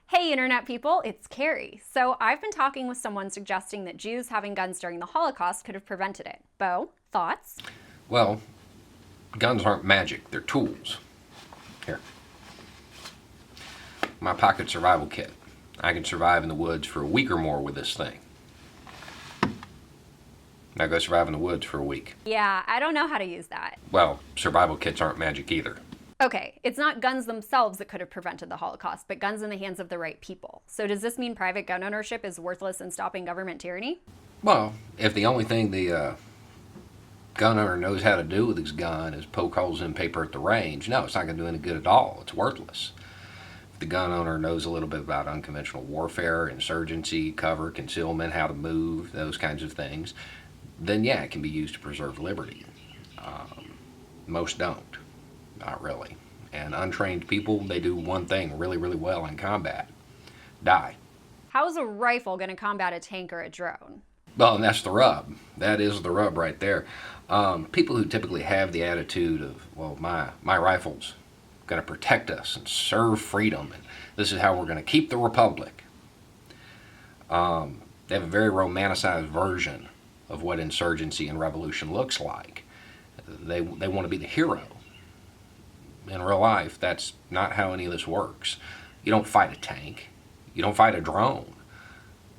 Hey internet people, it's Carrie. So I've been talking with someone suggesting that Jews having guns during the Holocaust could have prevented it. Bo, thoughts? Well, guns aren't magic, they're tools. Here. My pocket survival kit. I can survive in the woods for a week or more with this thing. Now go survive in the woods for a week. Yeah, I don't know how to use that. Well, survival kits aren't magic either. Okay, it's not guns themselves that could have prevented the Holocaust, but guns in the hands of the right people. So does this mean private gun ownership is worthless in stopping government tyranny? Well, if the only thing the gun owner knows how to do with his gun is poke holes in paper at the range, no, it's not going to do any good at all. It's worthless. If the gun owner knows a little bit about unconventional warfare, insurgency, cover, concealment, how to move, those kinds of things, then yeah, it can be used to preserve liberty. Most don't. Not really. And untrained people, they do one thing really, really well in combat. Die. How's a rifle going to combat a tank or a drone? Well, and that's the rub. That is the rub right there. People who typically have the attitude of, well, my rifle's going to protect us and serve freedom, and this is how we're going to keep the republic. They have a very romanticized version of what insurgency and revolution looks like. They want to be the hero. In real life, that's not how any of this works. You don't fight a tank. You don't fight a drone.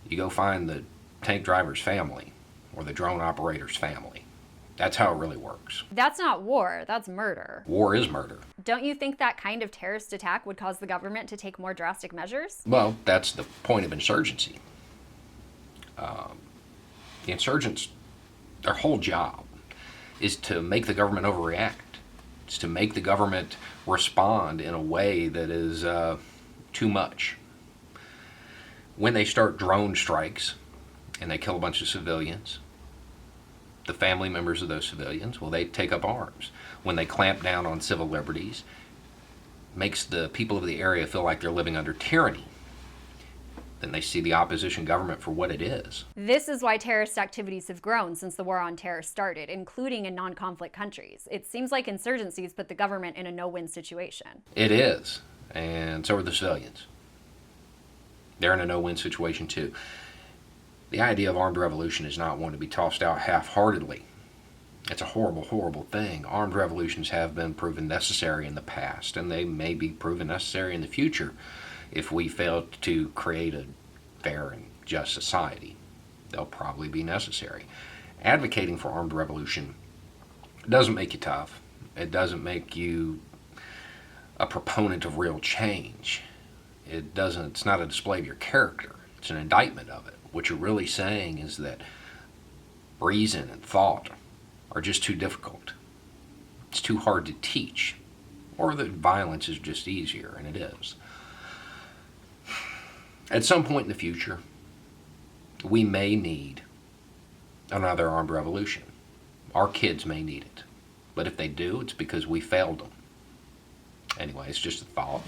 You go find the tank driver's family or the drone operator's family. That's how it really works. That's not war, that's murder. War is murder. Don't you think that kind of terrorist attack would cause the government to take more drastic measures? Well, that's the point of insurgency. The insurgents, their whole job is to make the government overreact. It's to make the government respond in a way that is too much. When they start drone strikes and they kill a bunch of civilians, the family members of those civilians, well, they take up arms. When they clamp down on civil liberties, makes the people of the area feel like they're living under tyranny. Then they see the opposition government for what it is. This is why terrorist activities have grown since the war on terror started, including in non-conflict countries. It seems like insurgencies put the government in a no-win situation. It is, and so are the civilians. They're in a no-win situation too. The idea of armed revolution is not one to be tossed out half-heartedly. It's a horrible, horrible thing. Armed revolutions have been proven necessary in the past, and they may be proven necessary in the future if we fail to create a fair and just society. They'll probably be necessary. Advocating for armed revolution doesn't make you tough. It doesn't make you a proponent of real change. It's not a display of your character. It's an indictment of it. What you're really saying is that reason and thought are just too difficult. It's too hard to teach. Or that violence is just easier, and it is. At some point in the future, we may need another armed revolution. Our kids may need it. But if they do, it's because we failed them. Anyway, it's just a thought.